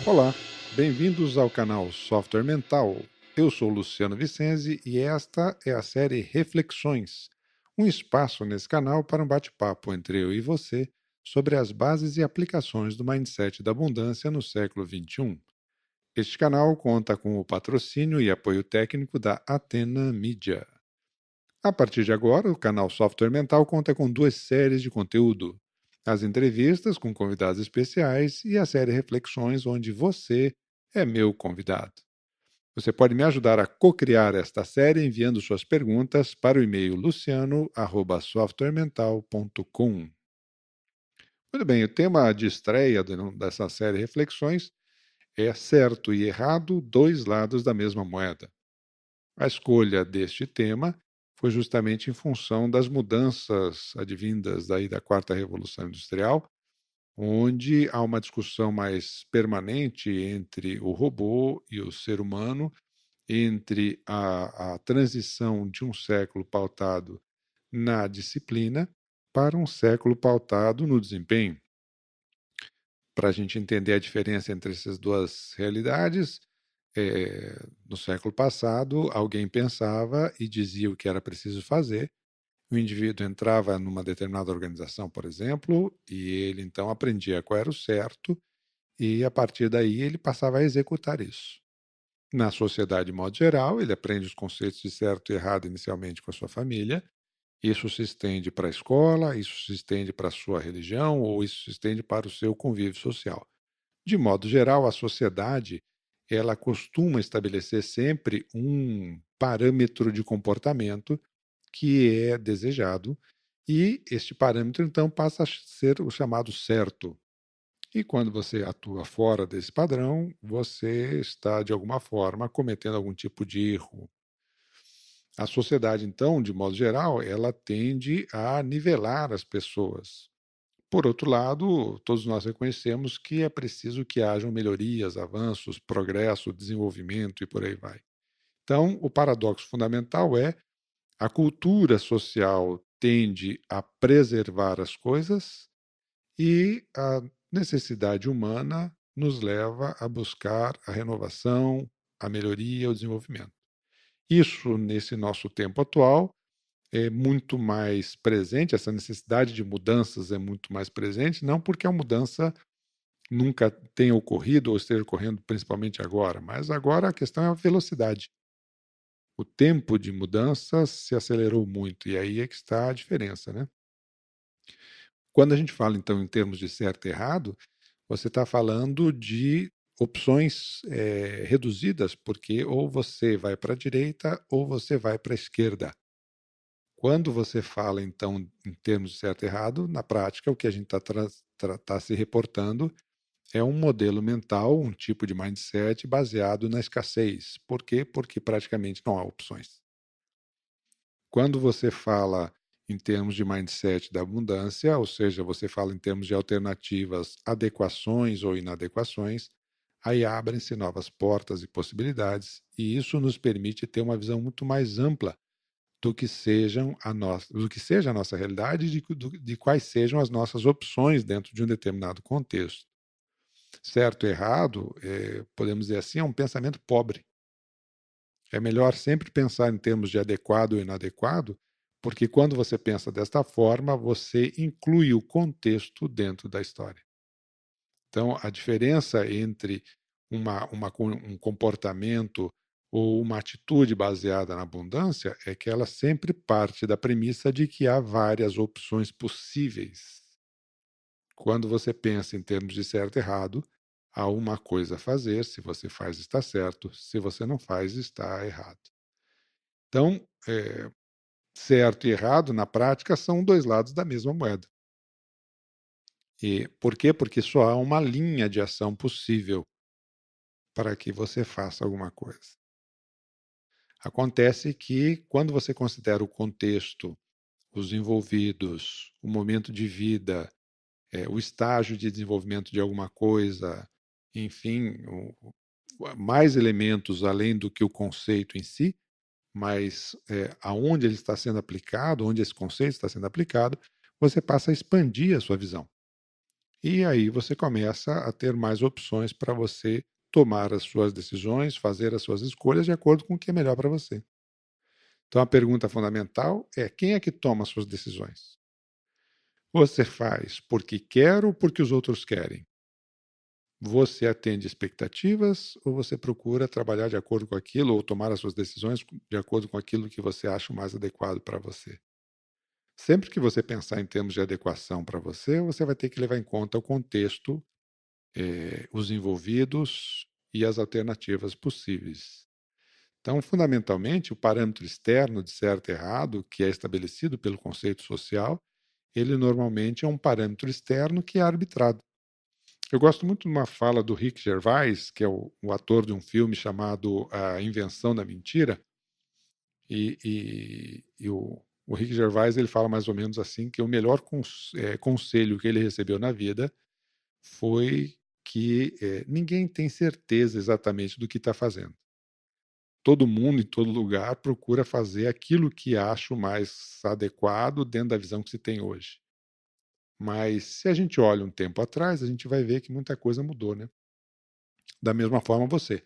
Olá, bem-vindos ao canal Software Mental. Eu sou Luciano Vicenzi e esta é a série Reflexões, um espaço nesse canal para um bate-papo entre eu e você sobre as bases e aplicações do mindset da abundância no século XXI. Este canal conta com o patrocínio e apoio técnico da Athena Media. A partir de agora, o canal Software Mental conta com duas séries de conteúdo: as entrevistas com convidados especiais e a série Reflexões, onde você é meu convidado. Você pode me ajudar a co-criar esta série enviando suas perguntas para o e-mail luciano@softwaremental.com. Muito bem, o tema de estreia dessa série Reflexões é certo e errado, dois lados da mesma moeda. A escolha deste tema foi justamente em função das mudanças advindas daí da quarta revolução industrial, onde há uma discussão mais permanente entre o robô e o ser humano, entre a transição de um século pautado na disciplina para um século pautado no desempenho. Para a gente entender a diferença entre essas duas realidades, no século passado, alguém pensava e dizia o que era preciso fazer. O indivíduo entrava numa determinada organização, por exemplo, e ele então aprendia qual era o certo, e a partir daí ele passava a executar isso. Na sociedade, de modo geral, ele aprende os conceitos de certo e errado inicialmente com a sua família. Isso se estende para a escola, isso se estende para a sua religião, ou isso se estende para o seu convívio social. De modo geral, a sociedade ela costuma estabelecer sempre um parâmetro de comportamento que é desejado, e este parâmetro então passa a ser o chamado certo. E quando você atua fora desse padrão, você está de alguma forma cometendo algum tipo de erro. A sociedade então, de modo geral, ela tende a nivelar as pessoas. Por outro lado, todos nós reconhecemos que é preciso que hajam melhorias, avanços, progresso, desenvolvimento e por aí vai. Então, o paradoxo fundamental é a cultura social tende a preservar as coisas e a necessidade humana nos leva a buscar a renovação, a melhoria, o desenvolvimento. Isso, nesse nosso tempo atual, é muito mais presente, essa necessidade de mudanças é muito mais presente, não porque a mudança nunca tenha ocorrido ou esteja ocorrendo principalmente agora, mas agora a questão é a velocidade. O tempo de mudança se acelerou muito, e aí é que está a diferença, né? Quando a gente fala, então, em termos de certo e errado, você está falando de opções reduzidas, porque ou você vai para a direita ou você vai para a esquerda. Quando você fala, então, em termos de certo e errado, na prática, o que a gente está se reportando é um modelo mental, um tipo de mindset baseado na escassez. Por quê? Porque praticamente não há opções. Quando você fala em termos de mindset da abundância, ou seja, você fala em termos de alternativas, adequações ou inadequações, aí abrem-se novas portas e possibilidades, e isso nos permite ter uma visão muito mais ampla do que seja a nossa realidade e de quais sejam as nossas opções dentro de um determinado contexto. Certo e errado, podemos dizer assim, é um pensamento pobre. É melhor sempre pensar em termos de adequado ou inadequado, porque quando você pensa desta forma, você inclui o contexto dentro da história. Então, a diferença entre um comportamento ou uma atitude baseada na abundância é que ela sempre parte da premissa de que há várias opções possíveis. Quando você pensa em termos de certo e errado, há uma coisa a fazer, se você faz está certo, se você não faz está errado. Então, certo e errado, na prática, são dois lados da mesma moeda. E por quê? Porque só há uma linha de ação possível para que você faça alguma coisa. Acontece que, quando você considera o contexto, os envolvidos, o momento de vida, o estágio de desenvolvimento de alguma coisa, enfim, mais elementos além do que o conceito em si, mas aonde ele está sendo aplicado, onde esse conceito está sendo aplicado, você passa a expandir a sua visão. E aí você começa a ter mais opções para você tomar as suas decisões, fazer as suas escolhas de acordo com o que é melhor para você. Então a pergunta fundamental é: quem é que toma as suas decisões? Você faz porque quer ou porque os outros querem? Você atende expectativas ou você procura trabalhar de acordo com aquilo ou tomar as suas decisões de acordo com aquilo que você acha mais adequado para você? Sempre que você pensar em termos de adequação para você, você vai ter que levar em conta o contexto, os envolvidos e as alternativas possíveis. Então, fundamentalmente, o parâmetro externo de certo e errado, que é estabelecido pelo conceito social, ele normalmente é um parâmetro externo que é arbitrado. Eu gosto muito de uma fala do Rick Gervais, que é o ator de um filme chamado A Invenção da Mentira, e o Rick Gervais ele fala mais ou menos assim que o melhor conselho que ele recebeu na vida foi que ninguém tem certeza exatamente do que está fazendo. Todo mundo, em todo lugar, procura fazer aquilo que acha o mais adequado dentro da visão que se tem hoje. Mas se a gente olha um tempo atrás, a gente vai ver que muita coisa mudou, né? Da mesma forma você.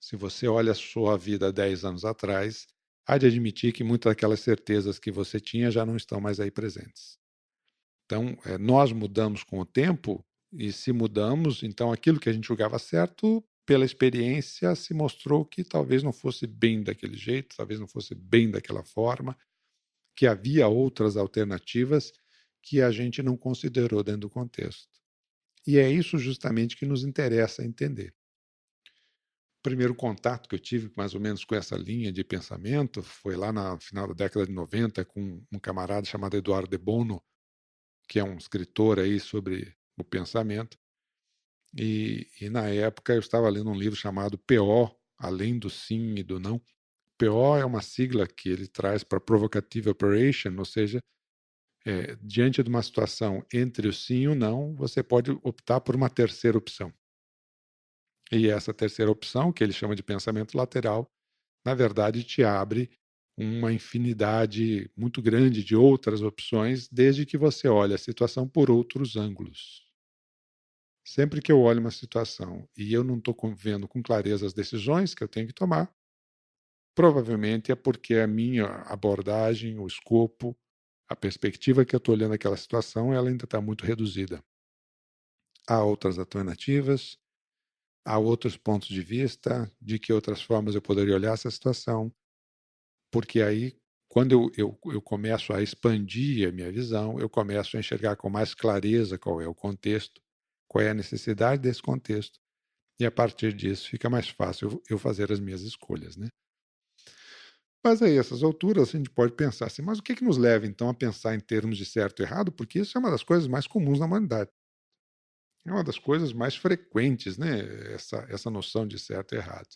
Se você olha a sua vida há 10 anos atrás, há de admitir que muitas daquelas certezas que você tinha já não estão mais aí presentes. Então, nós mudamos com o tempo, e se mudamos, então aquilo que a gente julgava certo, pela experiência, se mostrou que talvez não fosse bem daquele jeito, talvez não fosse bem daquela forma, que havia outras alternativas que a gente não considerou dentro do contexto. E é isso justamente que nos interessa entender. O primeiro contato que eu tive mais ou menos com essa linha de pensamento foi lá no final da década de 90 com um camarada chamado Eduardo de Bono, que é um escritor aí sobre o pensamento. E na época eu estava lendo um livro chamado PO, Além do Sim e do Não. PO é uma sigla que ele traz para Provocative Operation, ou seja, diante de uma situação entre o sim e o não, você pode optar por uma terceira opção. E essa terceira opção, que ele chama de pensamento lateral, na verdade te abre uma infinidade muito grande de outras opções, desde que você olhe a situação por outros ângulos. Sempre que eu olho uma situação e eu não estou vendo com clareza as decisões que eu tenho que tomar, provavelmente é porque a minha abordagem, o escopo, a perspectiva que eu estou olhando aquela situação, ela ainda está muito reduzida. Há outras alternativas, há outros pontos de vista, de que outras formas eu poderia olhar essa situação, porque aí, quando eu começo a expandir a minha visão, eu começo a enxergar com mais clareza qual é o contexto, qual é a necessidade desse contexto, e a partir disso fica mais fácil eu fazer as minhas escolhas, né? Mas aí, essas alturas, a gente pode pensar assim, mas o que nos leva então a pensar em termos de certo e errado? Porque isso é uma das coisas mais comuns na humanidade. É uma das coisas mais frequentes, né? Essa noção de certo e errado.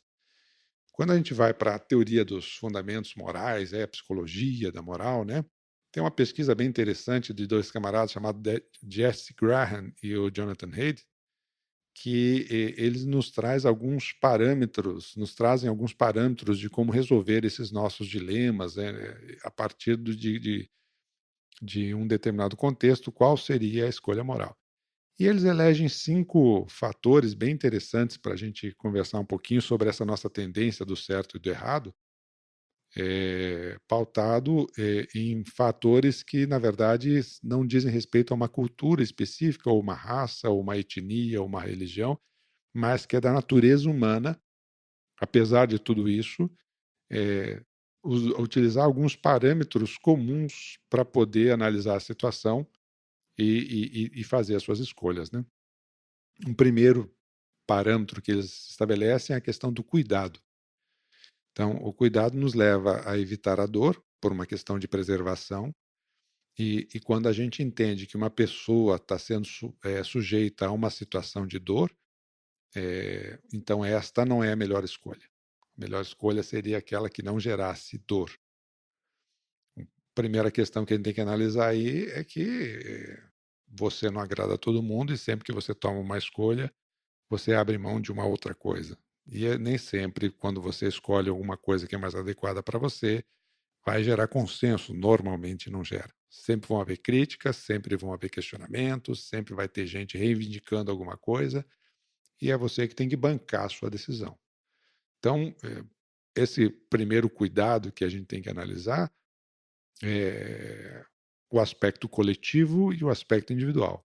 Quando a gente vai para a teoria dos fundamentos morais, a psicologia da moral, né? Tem uma pesquisa bem interessante de dois camaradas chamados Jesse Graham e o Jonathan Haidt, que eles nos trazem alguns parâmetros de como resolver esses nossos dilemas, né, a partir de um determinado contexto, qual seria a escolha moral. E eles elegem 5 fatores bem interessantes para a gente conversar um pouquinho sobre essa nossa tendência do certo e do errado, pautado em fatores que, na verdade, não dizem respeito a uma cultura específica, ou uma raça, ou uma etnia, ou uma religião, mas que é da natureza humana, apesar de tudo isso, eh, utilizar alguns parâmetros comuns para poder analisar a situação e fazer as suas escolhas, né? Um primeiro parâmetro que eles estabelecem é a questão do cuidado. Então, o cuidado nos leva a evitar a dor, por uma questão de preservação, e quando a gente entende que uma pessoa está sendo sujeita a uma situação de dor, então esta não é a melhor escolha. A melhor escolha seria aquela que não gerasse dor. A primeira questão que a gente tem que analisar aí é que você não agrada a todo mundo e sempre que você toma uma escolha, você abre mão de uma outra coisa. E nem sempre, quando você escolhe alguma coisa que é mais adequada para você, vai gerar consenso. Normalmente não gera. Sempre vão haver críticas, sempre vão haver questionamentos, sempre vai ter gente reivindicando alguma coisa, e é você que tem que bancar a sua decisão. Então, esse primeiro cuidado que a gente tem que analisar é o aspecto coletivo e o aspecto individual.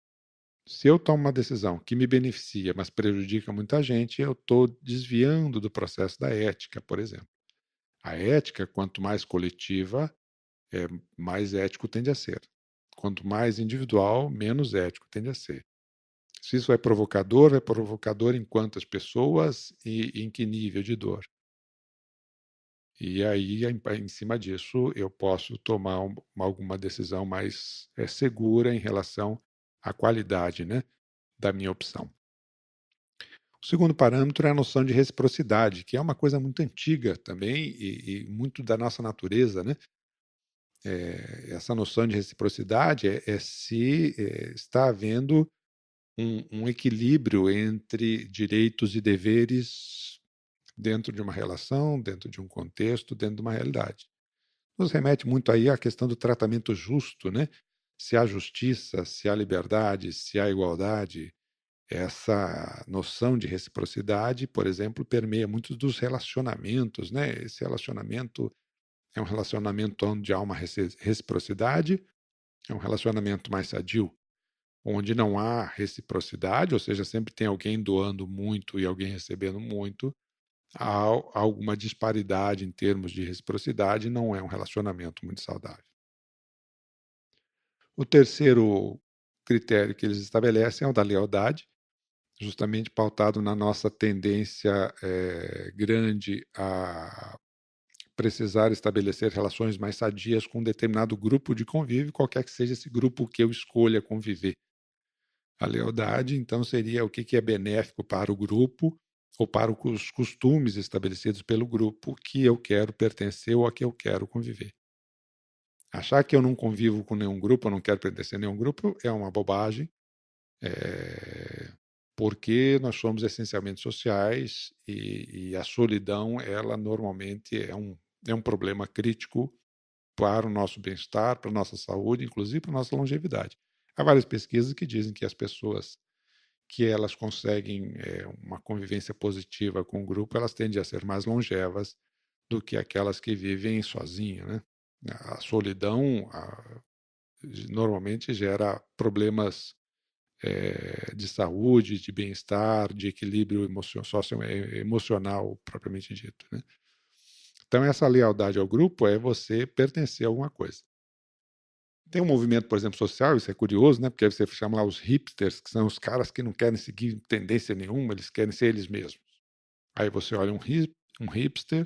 Se eu tomo uma decisão que me beneficia, mas prejudica muita gente, eu estou desviando do processo da ética, por exemplo. A ética, quanto mais coletiva, mais ético tende a ser. Quanto mais individual, menos ético tende a ser. Se isso é provocador em quantas pessoas e em que nível de dor. E aí, em cima disso, eu posso tomar alguma decisão mais segura em relação à qualidade, né, da minha opção. O segundo parâmetro é a noção de reciprocidade, que é uma coisa muito antiga também e muito da nossa natureza, né? Essa noção de reciprocidade é se está havendo um equilíbrio entre direitos e deveres dentro de uma relação, dentro de um contexto, dentro de uma realidade. Nos remete muito aí à questão do tratamento justo, né? Se há justiça, se há liberdade, se há igualdade. Essa noção de reciprocidade, por exemplo, permeia muitos dos relacionamentos, né? Esse relacionamento é um relacionamento onde há uma reciprocidade, é um relacionamento mais sadio. Onde não há reciprocidade, ou seja, sempre tem alguém doando muito e alguém recebendo muito, há alguma disparidade em termos de reciprocidade, não é um relacionamento muito saudável. O terceiro critério que eles estabelecem é o da lealdade, justamente pautado na nossa tendência grande a precisar estabelecer relações mais sadias com um determinado grupo de convívio, qualquer que seja esse grupo que eu escolha conviver. A lealdade, então, seria o que é benéfico para o grupo ou para os costumes estabelecidos pelo grupo que eu quero pertencer ou a que eu quero conviver. Achar que eu não convivo com nenhum grupo, eu não quero pertencer a nenhum grupo, é uma bobagem, porque nós somos essencialmente sociais e a solidão, ela normalmente é um problema crítico para o nosso bem-estar, para a nossa saúde, inclusive para a nossa longevidade. Há várias pesquisas que dizem que as pessoas que elas conseguem uma convivência positiva com o grupo, elas tendem a ser mais longevas do que aquelas que vivem sozinhas, né? A solidão normalmente gera problemas de saúde, de bem-estar, de equilíbrio socioemocional, propriamente dito, né? Então, essa lealdade ao grupo é você pertencer a alguma coisa. Tem um movimento, por exemplo, social, isso é curioso, né? Porque aí você chama lá os hipsters, que são os caras que não querem seguir tendência nenhuma, eles querem ser eles mesmos. Aí você olha um hipster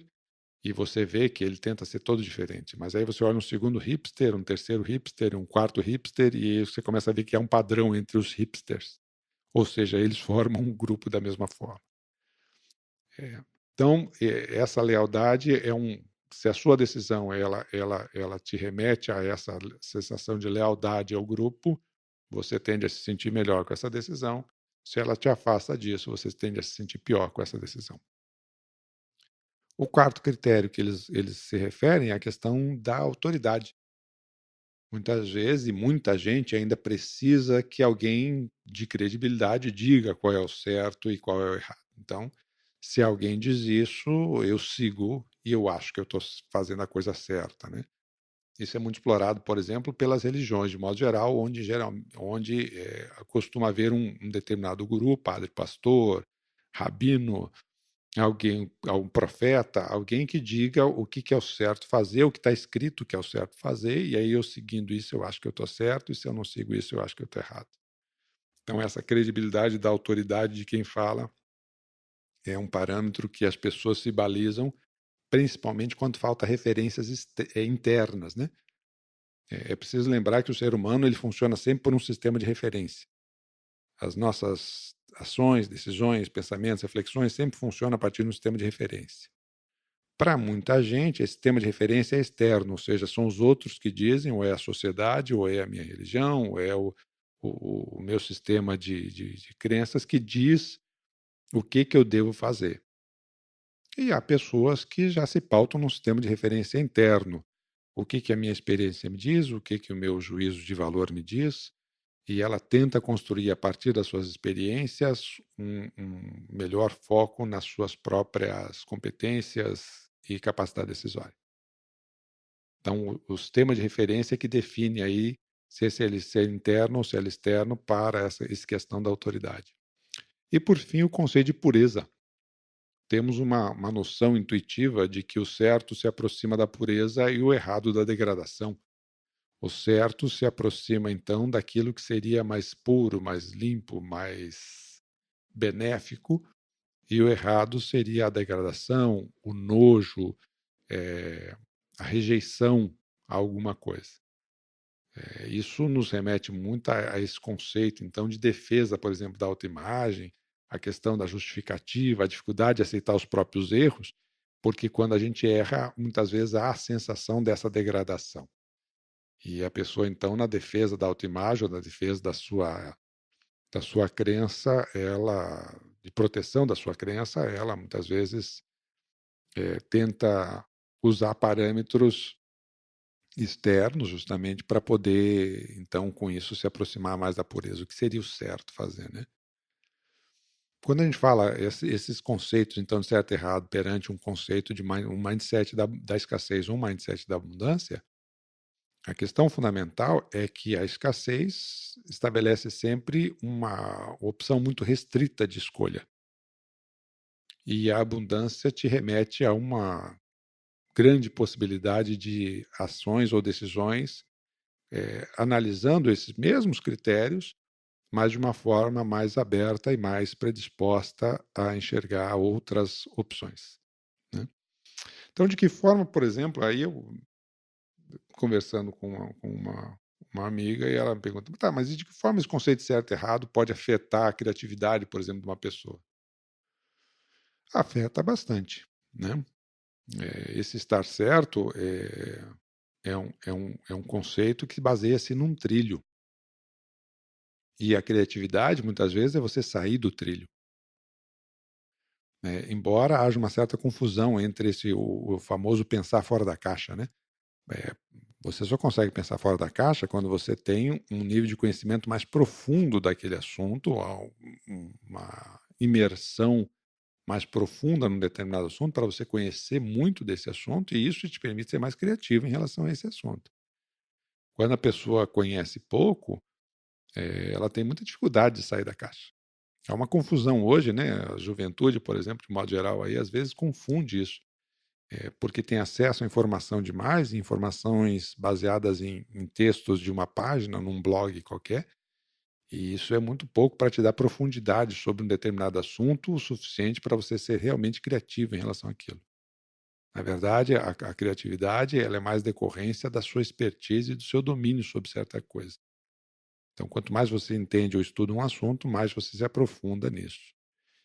e você vê que ele tenta ser todo diferente. Mas aí você olha um segundo hipster, um terceiro hipster, um quarto hipster, e você começa a ver que há um padrão entre os hipsters. Ou seja, eles formam um grupo da mesma forma. Então, essa lealdade se a sua decisão ela te remete a essa sensação de lealdade ao grupo, você tende a se sentir melhor com essa decisão. Se ela te afasta disso, você tende a se sentir pior com essa decisão. O quarto critério que eles se referem é a questão da autoridade. Muitas vezes, e muita gente ainda precisa que alguém de credibilidade diga qual é o certo e qual é o errado. Então, se alguém diz isso, eu sigo e eu acho que eu estou fazendo a coisa certa, né? Isso é muito explorado, por exemplo, pelas religiões, de modo geral, onde costuma haver um determinado guru, padre, pastor, rabino, algum profeta, alguém que diga o que é o certo fazer, o que está escrito que é o certo fazer, e aí eu seguindo isso eu acho que eu estou certo, e se eu não sigo isso eu acho que eu estou errado. Então essa credibilidade da autoridade de quem fala é um parâmetro que as pessoas se balizam, principalmente quando falta referências internas, né? É preciso lembrar que o ser humano ele funciona sempre por um sistema de referência. As nossas ações, decisões, pensamentos, reflexões sempre funcionam a partir de um sistema de referência. Para muita gente, esse sistema de referência é externo, ou seja, são os outros que dizem, ou é a sociedade, ou é a minha religião, ou é o meu sistema de crenças que diz o que eu devo fazer. E há pessoas que já se pautam num sistema de referência interno, o que que a minha experiência me diz, o que que o meu juízo de valor me diz, e ela tenta construir, a partir das suas experiências, um melhor foco nas suas próprias competências e capacidade decisória. Então, os temas de referência que define aí se esse é interno ou se é externo para essa questão da autoridade. E, por fim, o conceito de pureza. Temos uma noção intuitiva de que o certo se aproxima da pureza e o errado da degradação. O certo se aproxima, então, daquilo que seria mais puro, mais limpo, mais benéfico, e o errado seria a degradação, o nojo, a rejeição a alguma coisa. Isso nos remete muito a esse conceito, então, de defesa, por exemplo, da autoimagem, a questão da justificativa, a dificuldade de aceitar os próprios erros, porque quando a gente erra, muitas vezes há a sensação dessa degradação. E a pessoa, então, na defesa da autoimagem, ou na defesa da sua crença, ela, de proteção da sua crença, ela muitas vezes tenta usar parâmetros externos, justamente para poder, então, com isso, se aproximar mais da pureza, o que seria o certo fazer, né? Quando a gente fala esses conceitos, então, de certo e errado, perante um conceito de um mindset da escassez ou um mindset da abundância, a questão fundamental é que a escassez estabelece sempre uma opção muito restrita de escolha. E a abundância te remete a uma grande possibilidade de ações ou decisões, analisando esses mesmos critérios, mas de uma forma mais aberta e mais predisposta a enxergar outras opções, né? Então, de que forma, por exemplo, aí eu conversando com uma amiga e ela me pergunta: tá, mas e de que forma esse conceito de certo e errado pode afetar a criatividade, por exemplo, de uma pessoa? Afeta bastante, né? Esse estar certo é um conceito que baseia-se num trilho. E a criatividade, muitas vezes, é você sair do trilho. Embora haja uma certa confusão entre o famoso pensar fora da caixa, né? Eh, Você só consegue pensar fora da caixa quando você tem um nível de conhecimento mais profundo daquele assunto, uma imersão mais profunda num determinado assunto, para você conhecer muito desse assunto, e isso te permite ser mais criativo em relação a esse assunto. Quando a pessoa conhece pouco, ela tem muita dificuldade de sair da caixa. Há uma confusão hoje, né? A juventude, por exemplo, de modo geral, aí, às vezes confunde isso. Porque tem acesso à informação demais, informações baseadas em textos de uma página, num blog qualquer, e isso é muito pouco para te dar profundidade sobre um determinado assunto, o suficiente para você ser realmente criativo em relação àquilo. Na verdade, a criatividade, ela é mais decorrência da sua expertise e do seu domínio sobre certa coisa. Então, quanto mais você entende ou estuda um assunto, mais você se aprofunda nisso.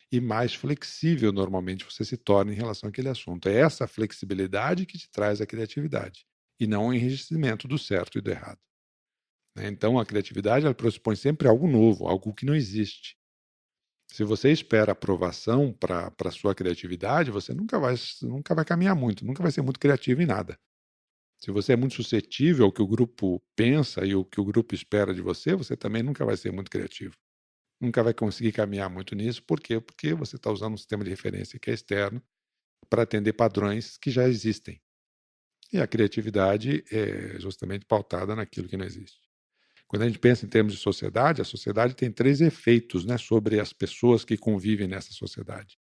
E mais flexível, normalmente, você se torna em relação àquele assunto. É essa flexibilidade que te traz a criatividade, e não o enrijecimento do certo e do errado, né? Então, a criatividade, ela pressupõe sempre algo novo, algo que não existe. Se você espera aprovação para a sua criatividade, você nunca vai caminhar muito, nunca vai ser muito criativo em nada. Se você é muito suscetível ao que o grupo pensa e o que o grupo espera de você, você também nunca vai ser muito criativo. Nunca vai conseguir caminhar muito nisso. Por quê? Porque você está usando um sistema de referência que é externo para atender padrões que já existem. E a criatividade é justamente pautada naquilo que não existe. Quando a gente pensa em termos de sociedade, a sociedade tem 3 efeitos, né, sobre as pessoas que convivem nessa sociedade: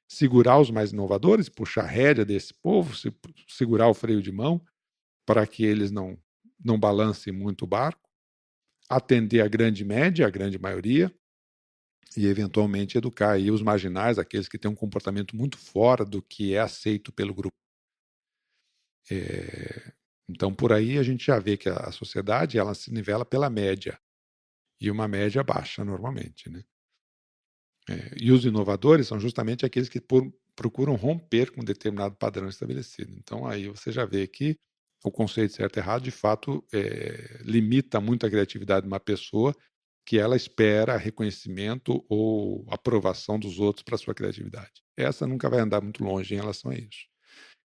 segurar os mais inovadores, puxar a rédea desse povo, segurar o freio de mão para que eles não balancem muito o barco, atender a grande média, a grande maioria, e eventualmente educar aí os marginais, aqueles que têm um comportamento muito fora do que é aceito pelo grupo. Então, por aí a gente já vê que a sociedade, ela se nivela pela média, e uma média baixa normalmente, né? E os inovadores são justamente aqueles que procuram romper com um determinado padrão estabelecido. Então, aí você já vê que o conceito de certo e errado, de fato, limita muito a criatividade de uma pessoa, que ela espera reconhecimento ou aprovação dos outros para sua criatividade. Essa nunca vai andar muito longe em relação a isso.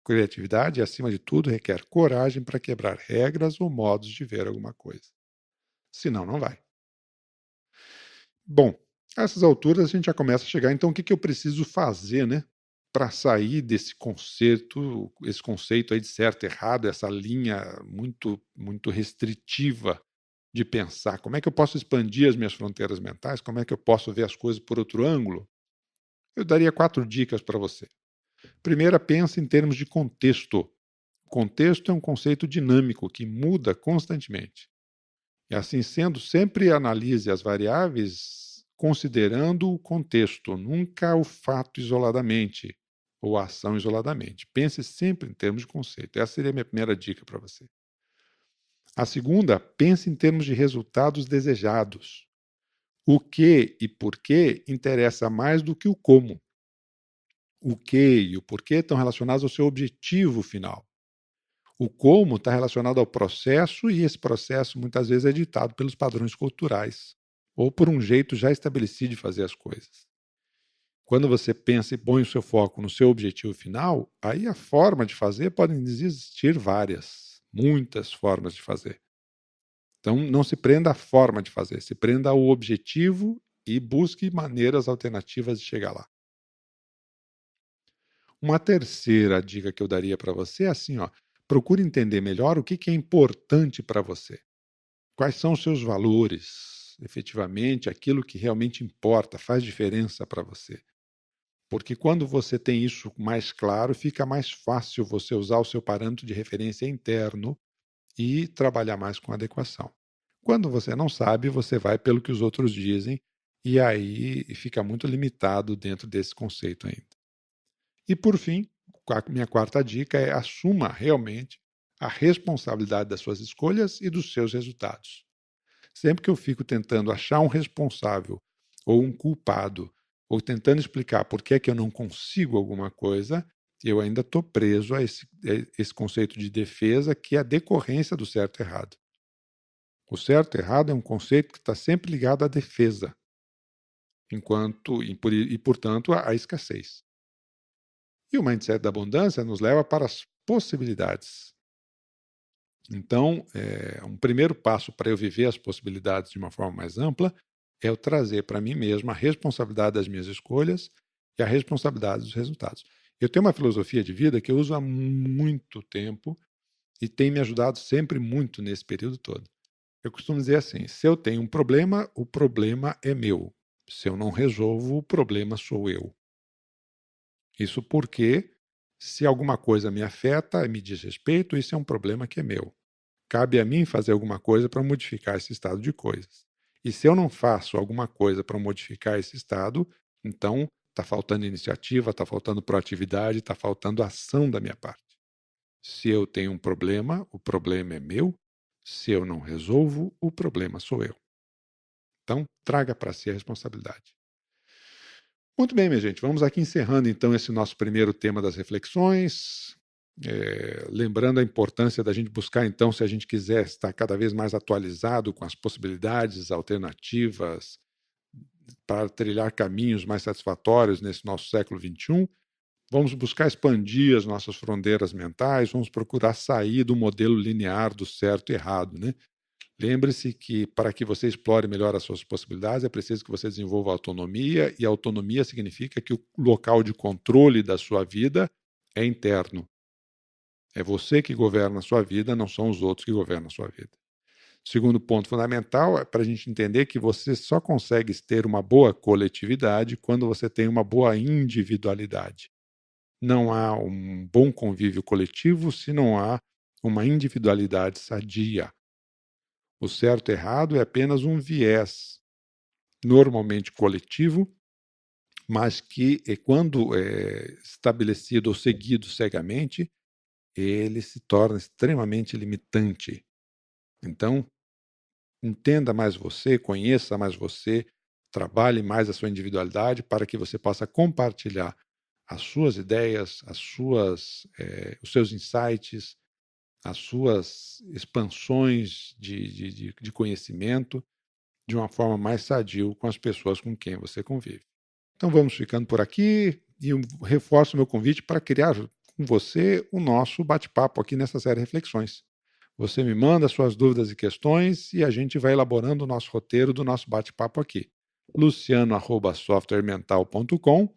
criatividade e, acima de tudo, requer coragem para quebrar regras ou modos de ver alguma coisa. Senão, não vai. Bom, a essas alturas a gente já começa a chegar, então o que eu preciso fazer, né, para sair desse conceito, esse conceito aí de certo e errado, essa linha muito restritiva de pensar. Como é que eu posso expandir as minhas fronteiras mentais? Como é que eu posso ver as coisas por outro ângulo? Eu daria 4 dicas para você. Primeira, pensa em termos de contexto. Contexto é um conceito dinâmico que muda constantemente. E assim sendo, sempre analise as variáveis considerando o contexto, nunca o fato isoladamente ou a ação isoladamente. Pense sempre em termos de conceito. Essa seria a minha primeira dica para você. A segunda, pense em termos de resultados desejados. O que e por que interessa mais do que o como. O que e o porquê estão relacionados ao seu objetivo final. O como está relacionado ao processo, e esse processo muitas vezes é ditado pelos padrões culturais ou por um jeito já estabelecido de fazer as coisas. Quando você pensa e põe o seu foco no seu objetivo final, aí a forma de fazer podem existir várias, muitas formas de fazer. Então não se prenda à forma de fazer, se prenda ao objetivo e busque maneiras alternativas de chegar lá. Uma terceira dica que eu daria para você é assim, ó, procure entender melhor o que é importante para você. Quais são os seus valores, efetivamente, aquilo que realmente importa, faz diferença para você. Porque quando você tem isso mais claro, fica mais fácil você usar o seu parâmetro de referência interno e trabalhar mais com adequação. Quando você não sabe, você vai pelo que os outros dizem e aí fica muito limitado dentro desse conceito ainda. E por fim, a minha quarta dica é: assuma realmente a responsabilidade das suas escolhas e dos seus resultados. Sempre que eu fico tentando achar um responsável ou um culpado, ou tentando explicar por que é que eu não consigo alguma coisa, eu ainda estou preso a esse conceito de defesa, que é a decorrência do certo e errado. O certo e errado é um conceito que está sempre ligado à defesa, portanto, à escassez. E o mindset da abundância nos leva para as possibilidades. Então, um primeiro passo para eu viver as possibilidades de uma forma mais ampla é eu trazer para mim mesmo a responsabilidade das minhas escolhas e a responsabilidade dos resultados. Eu tenho uma filosofia de vida que eu uso há muito tempo e tem me ajudado sempre muito nesse período todo. Eu costumo dizer assim: se eu tenho um problema, o problema é meu. Se eu não resolvo, o problema sou eu. Isso porque, se alguma coisa me afeta e me diz respeito, isso é um problema que é meu. Cabe a mim fazer alguma coisa para modificar esse estado de coisas. E se eu não faço alguma coisa para modificar esse estado, então está faltando iniciativa, está faltando proatividade, está faltando ação da minha parte. Se eu tenho um problema, o problema é meu. Se eu não resolvo, o problema sou eu. Então, traga para si a responsabilidade. Muito bem, minha gente, vamos aqui encerrando então esse nosso primeiro tema das reflexões. Lembrando a importância da gente buscar, então, se a gente quiser estar cada vez mais atualizado com as possibilidades alternativas para trilhar caminhos mais satisfatórios nesse nosso século XXI, vamos buscar expandir as nossas fronteiras mentais, vamos procurar sair do modelo linear do certo e errado, né? Lembre-se que para que você explore melhor as suas possibilidades, é preciso que você desenvolva autonomia, e autonomia significa que o local de controle da sua vida é interno. É você que governa a sua vida, não são os outros que governam a sua vida. Segundo ponto fundamental é para a gente entender que você só consegue ter uma boa coletividade quando você tem uma boa individualidade. Não há um bom convívio coletivo se não há uma individualidade sadia. O certo e errado é apenas um viés, normalmente coletivo, mas que, quando estabelecido ou seguido cegamente, ele se torna extremamente limitante. Então, entenda mais você, conheça mais você, trabalhe mais a sua individualidade para que você possa compartilhar as suas ideias, os seus insights, as suas expansões de conhecimento de uma forma mais sadio com as pessoas com quem você convive. Então vamos ficando por aqui, e eu reforço o meu convite para criar com você o nosso bate-papo aqui nessa série Reflexões. Você me manda suas dúvidas e questões e a gente vai elaborando o nosso roteiro do nosso bate-papo aqui. luciano@softwaremental.com.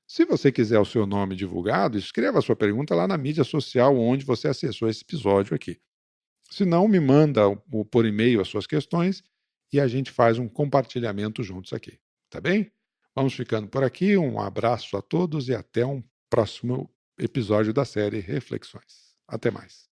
Se você quiser o seu nome divulgado, escreva a sua pergunta lá na mídia social onde você acessou esse episódio aqui. Se não, me manda por e-mail as suas questões e a gente faz um compartilhamento juntos aqui. Tá bem? Vamos ficando por aqui. Um abraço a todos e até um próximo episódio da série Reflexões. Até mais.